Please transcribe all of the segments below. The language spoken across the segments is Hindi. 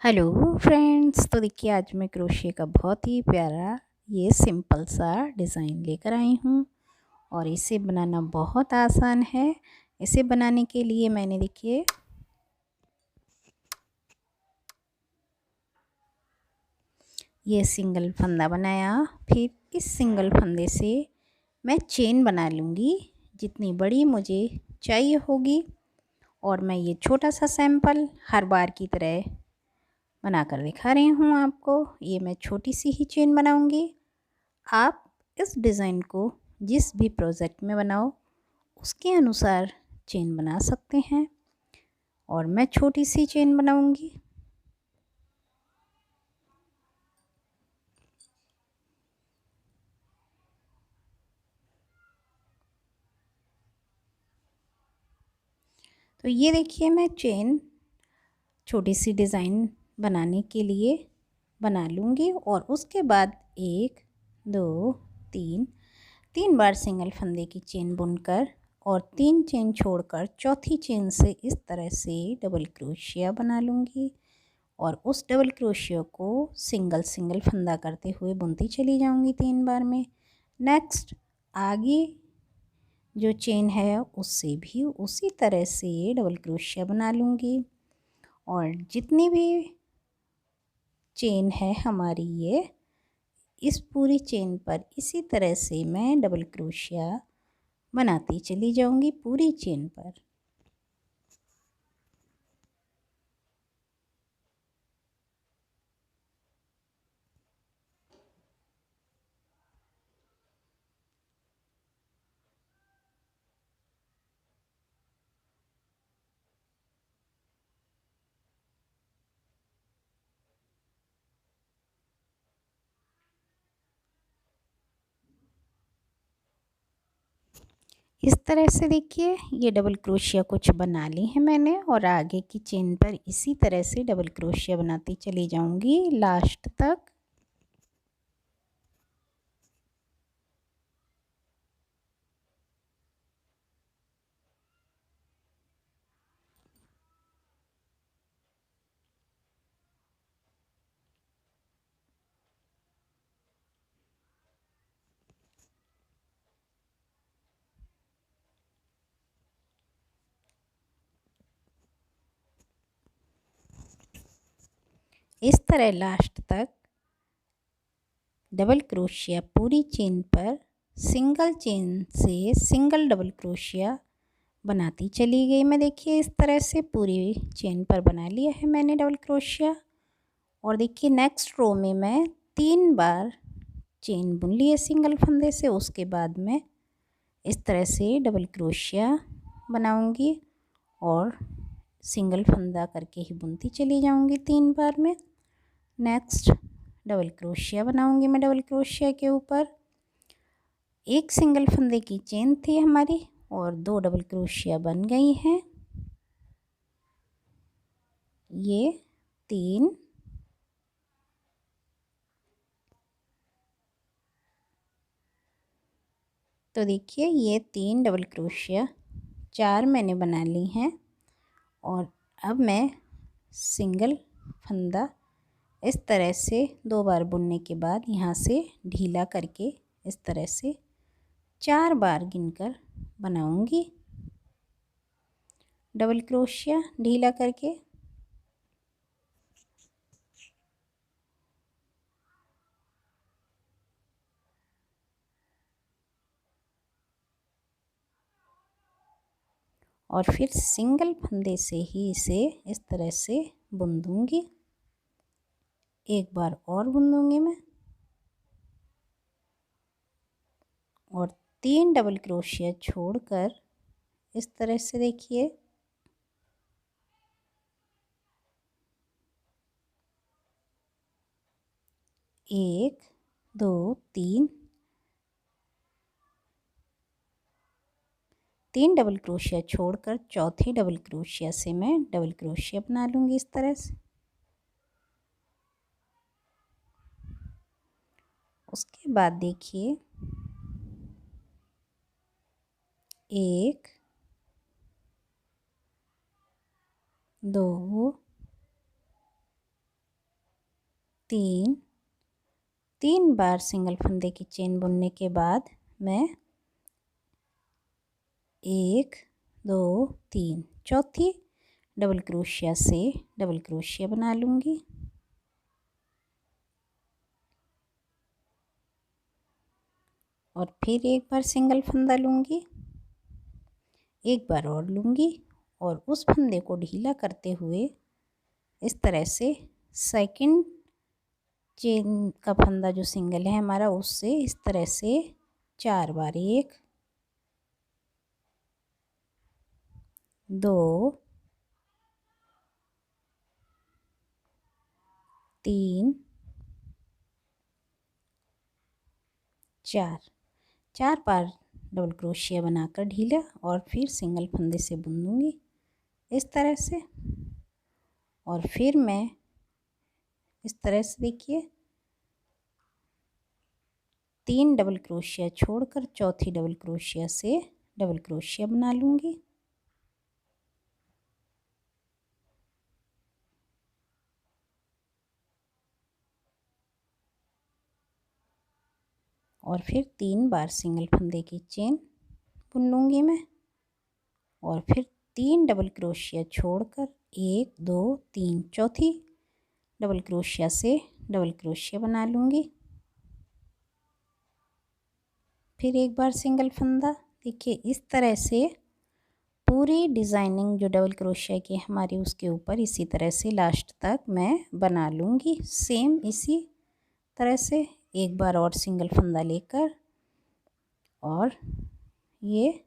Hello friends. तो देखिए आज मैं क्रोशिया का बहुत ही प्यारा ये सिंपल सा डिज़ाइन लेकर आई हूँ और इसे बनाना बहुत आसान है। इसे बनाने के लिए मैंने देखिए ये सिंगल फंदा बनाया। फिर इस सिंगल फंदे से मैं चेन बना लूँगी जितनी बड़ी मुझे चाहिए होगी। और मैं ये छोटा सा सैंपल हर बार की तरह बनाकर दिखा रही हूँ आपको। ये मैं छोटी सी ही चेन बनाऊँगी। आप इस डिज़ाइन को जिस भी प्रोजेक्ट में बनाओ उसके अनुसार चेन बना सकते हैं और मैं छोटी सी चेन बनाऊंगी। तो ये देखिए मैं चेन छोटी सी डिज़ाइन बनाने के लिए बना लूँगी और उसके बाद 1 2 3 3 बार सिंगल फंदे की चेन बुनकर और 3 चेन छोड़कर चौथी चेन से इस तरह से डबल क्रोशिया बना लूँगी और उस डबल क्रोशिया को सिंगल सिंगल फंदा करते हुए बुनती चली जाऊंगी 3 बार में। नेक्स्ट आगे जो चेन है उससे भी उसी तरह से डबल क्रोशिया बना लूँगी और जितनी भी चेन है हमारी ये इस पूरी चेन पर इसी तरह से मैं डबल क्रोशिया बनाती चली जाऊंगी पूरी चेन पर। इस तरह से देखिए ये डबल क्रोशिया कुछ बना ली है मैंने और आगे की चेन पर इसी तरह से डबल क्रोशिया बनाती चली जाऊंगी लास्ट तक। इस तरह लास्ट तक डबल क्रोशिया पूरी चेन पर सिंगल चेन से सिंगल डबल क्रोशिया बनाती चली गई मैं। देखिए इस तरह से पूरी चेन पर बना लिया है मैंने डबल क्रोशिया और देखिए नेक्स्ट रो में मैं 3 बार चेन बुन ली है सिंगल फंदे से। उसके बाद मैं इस तरह से डबल क्रोशिया बनाऊंगी और सिंगल फंदा करके ही बुनती चली जाऊंगी 3 बार में। नेक्स्ट डबल क्रोशिया बनाऊंगी मैं डबल क्रोशिया के ऊपर। एक सिंगल फंदे की चेन थी हमारी और 2 डबल क्रोशिया बन गई हैं। ये 3 तो देखिए ये 3 डबल क्रोशिया 4 मैंने बना ली हैं और अब मैं सिंगल फंदा इस तरह से 2 बार बुनने के बाद यहाँ से ढीला करके इस तरह से 4 बार गिनकर बनाऊंगी डबल क्रोशिया ढीला करके। और फिर सिंगल फंदे से ही इसे इस तरह से बुन दूंगी। एक बार और बुन दूंगी मैं और 3 डबल क्रोशिया छोड़कर इस तरह से देखिए 1 2 3 डबल क्रोशिया छोड़कर चौथी डबल क्रोशिया से मैं डबल क्रोशिया बना लूँगी इस तरह से। उसके बाद देखिए 1 2 तीन बार सिंगल फंदे की चेन बुनने के बाद मैं 1 2 3 चौथी डबल क्रोशिया से डबल क्रोशिया बना लूँगी और फिर एक बार सिंगल फंदा लूँगी, एक बार और लूँगी और उस फंदे को ढीला करते हुए इस तरह से सेकंड चेन का फंदा जो सिंगल है हमारा उससे इस तरह से 4 बार 1 2 3 4 बार डबल क्रोशिया बनाकर ढीला और फिर सिंगल फंदे से बुन लूँगी इस तरह से। और फिर मैं इस तरह से देखिए 3 डबल क्रोशिया छोड़कर चौथी डबल क्रोशिया से डबल क्रोशिया बना लूँगी और फिर 3 बार सिंगल फंदे की चेन बुन लूँगी मैं और फिर 3 डबल क्रोशिया छोड़कर 1 2 3 चौथी डबल क्रोशिया से डबल क्रोशिया बना लूँगी। फिर एक बार सिंगल फंदा, देखिए इस तरह से पूरी डिज़ाइनिंग जो डबल क्रोशिया की हमारी उसके ऊपर इसी तरह से लास्ट तक मैं बना लूँगी। सेम इसी तरह से एक बार और सिंगल फंदा लेकर और ये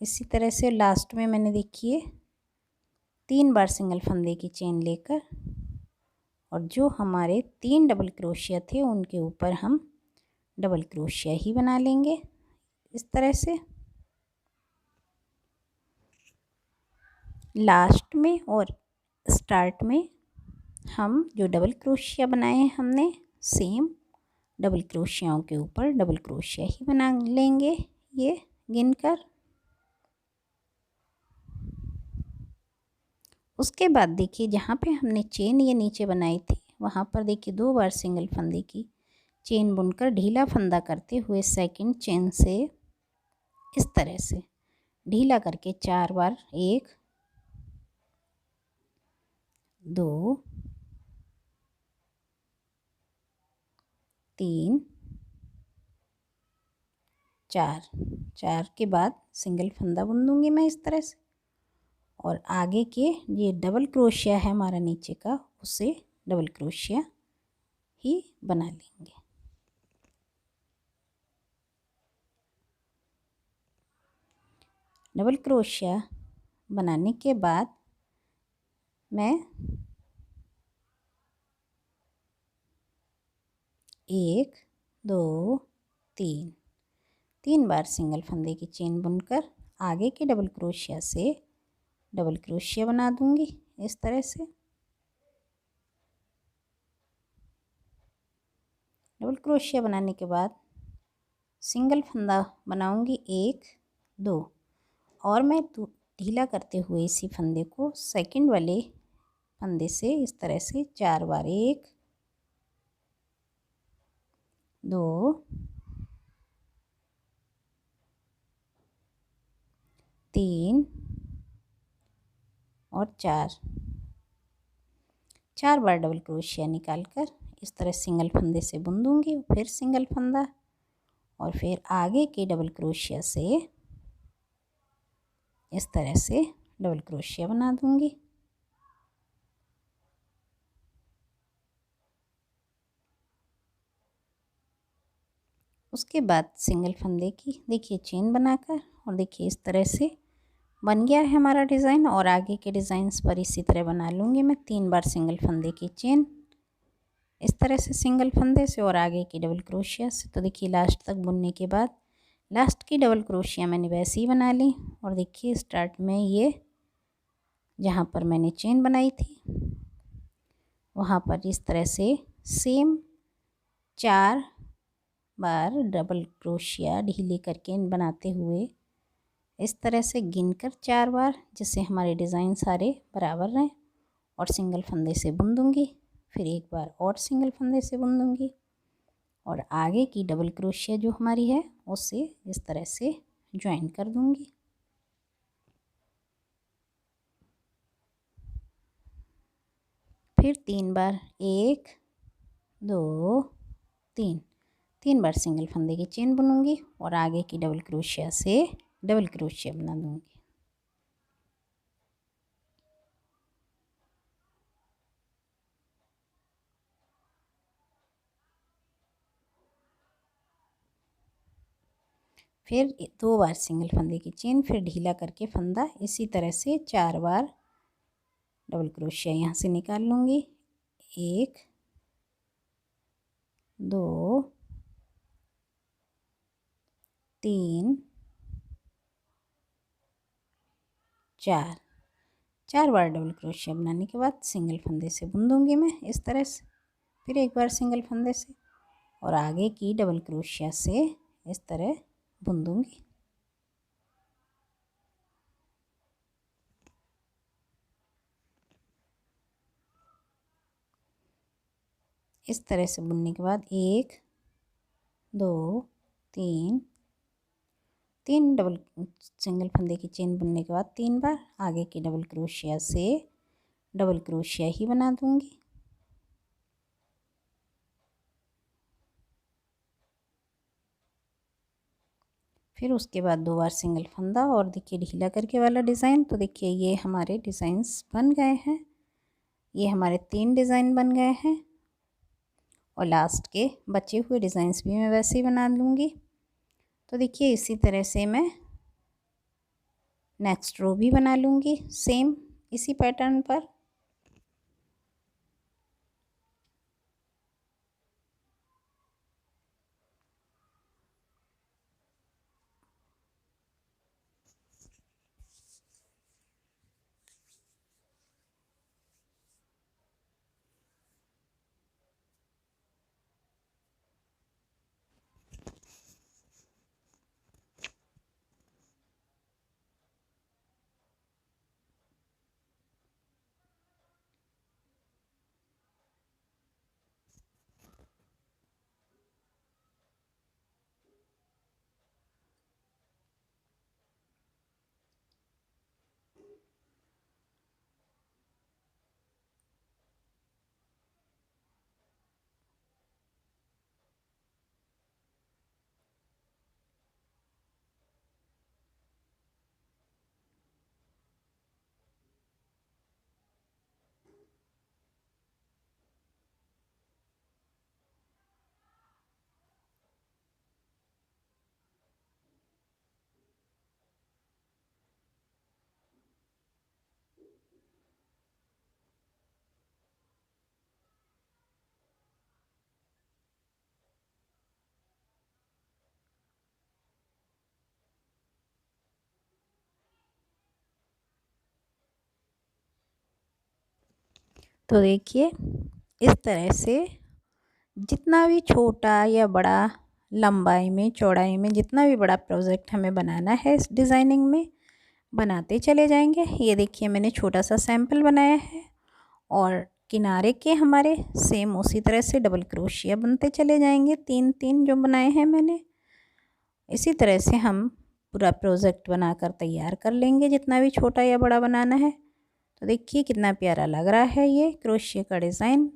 इसी तरह से लास्ट में मैंने देखिए 3 बार सिंगल फंदे की चेन लेकर और जो हमारे 3 डबल क्रोशिया थे उनके ऊपर हम डबल क्रोशिया ही बना लेंगे इस तरह से। लास्ट में और स्टार्ट में हम जो डबल क्रोशिया बनाए हैं हमने सेम डबल क्रोशियाओं के ऊपर डबल क्रोशिया ही बना लेंगे ये गिनकर। उसके बाद देखिए जहाँ पे हमने चेन ये नीचे बनाई थी वहाँ पर देखिए 2 बार सिंगल फंदे की चेन बुनकर ढीला फंदा करते हुए सेकंड चेन से इस तरह से ढीला करके 4 बार 1 2 3 4 के बाद सिंगल फंदा बुन दूँगी मैं इस तरह से और आगे के ये डबल क्रोशिया है हमारा नीचे का उसे डबल क्रोशिया ही बना लेंगे। डबल क्रोशिया बनाने के बाद मैं 1 2 3 बार सिंगल फंदे की चेन बुनकर आगे के डबल क्रोशिया से डबल क्रोशिया बना दूंगी इस तरह से। डबल क्रोशिया बनाने के बाद सिंगल फंदा बनाऊंगी 1 2 और मैं ढीला करते हुए इसी फंदे को सेकंड वाले फंदे से इस तरह से 4 बार 1 2 3 और 4 बार डबल क्रोशिया निकालकर इस तरह सिंगल फंदे से बुन दूंगी फिर सिंगल फंदा और फिर आगे के डबल क्रोशिया से इस तरह से डबल क्रोशिया बना दूंगी। उसके बाद सिंगल फंदे की देखिए चेन बनाकर और देखिए इस तरह से बन गया है हमारा डिज़ाइन और आगे के डिज़ाइंस पर इसी तरह बना लूँगी मैं 3 बार सिंगल फंदे की चेन इस तरह से सिंगल फंदे से और आगे की डबल क्रोशिया से। तो देखिए लास्ट तक बुनने के बाद लास्ट की डबल क्रोशिया मैंने वैसे ही बना ली और देखिए स्टार्ट में ये जहाँ पर मैंने चेन बनाई थी वहाँ पर इस तरह से सेम 4 बार डबल क्रोशिया ढीले करके बनाते हुए इस तरह से गिनकर 4 बार जिससे हमारे डिज़ाइन सारे बराबर रहें और सिंगल फंदे से बुन दूँगी फिर एक बार और सिंगल फंदे से बुन दूँगी और आगे की डबल क्रोशिया जो हमारी है उससे इस तरह से ज्वाइन कर दूँगी। फिर 3 बार 1 2 3 बार सिंगल फंदे की चेन बुनूंगी और आगे की डबल क्रोशिया से डबल क्रोशिया बना दूंगी। फिर 2 बार सिंगल फंदे की चेन, फिर ढीला करके फंदा, इसी तरह से 4 बार डबल क्रोशिया यहाँ से निकाल लूँगी। 1 2 3 4 बार डबल क्रोशिया बनाने के बाद सिंगल फंदे से बुन दूँगी मैं इस तरह से। फिर एक बार सिंगल फंदे से और आगे की डबल क्रोशिया से इस तरह बुन दूँगी। इस तरह से बुनने के बाद 1 2 3 डबल सिंगल फंदे की चेन बुनने के बाद 3 बार आगे की डबल क्रोशिया से डबल क्रोशिया ही बना दूँगी। फिर उसके बाद 2 बार सिंगल फंदा और देखिए ढीला करके वाला डिज़ाइन। तो देखिए ये हमारे डिज़ाइंस बन गए हैं, ये हमारे 3 डिज़ाइन बन गए हैं और लास्ट के बचे हुए डिज़ाइंस भी मैं वैसे ही बना लूँगी। तो देखिए इसी तरह से मैं नेक्स्ट रो भी बना लूँगी सेम इसी पैटर्न पर। तो देखिए इस तरह से जितना भी छोटा या बड़ा लंबाई में चौड़ाई में जितना भी बड़ा प्रोजेक्ट हमें बनाना है इस डिज़ाइनिंग में बनाते चले जाएंगे। ये देखिए मैंने छोटा सा सैंपल बनाया है और किनारे के हमारे सेम उसी तरह से डबल क्रोशिया बनते चले जाएंगे, 3 जो बनाए हैं मैंने। इसी तरह से हम पूरा प्रोजेक्ट बनाकर तैयार कर लेंगे जितना भी छोटा या बड़ा बनाना है। तो देखिए कितना प्यारा लग रहा है ये क्रोशिया का डिज़ाइन।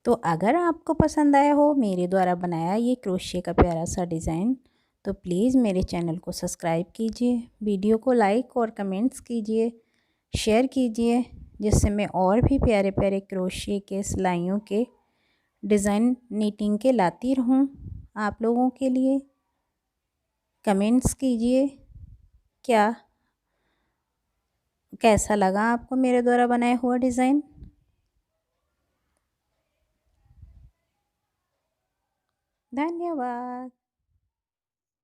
तो अगर आपको पसंद आया हो मेरे द्वारा बनाया ये क्रोशिया का प्यारा सा डिज़ाइन तो प्लीज़ मेरे चैनल को सब्सक्राइब कीजिए, वीडियो को लाइक और कमेंट्स कीजिए, शेयर कीजिए, जिससे मैं और भी प्यारे प्यारे क्रोशिया के सिलाइयों के डिज़ाइन नीटिंग के लाती रहूं आप लोगों के लिए। कमेंट्स कीजिए क्या कैसा लगा आपको मेरे द्वारा बनाया हुआ डिज़ाइन। धन्यवाद।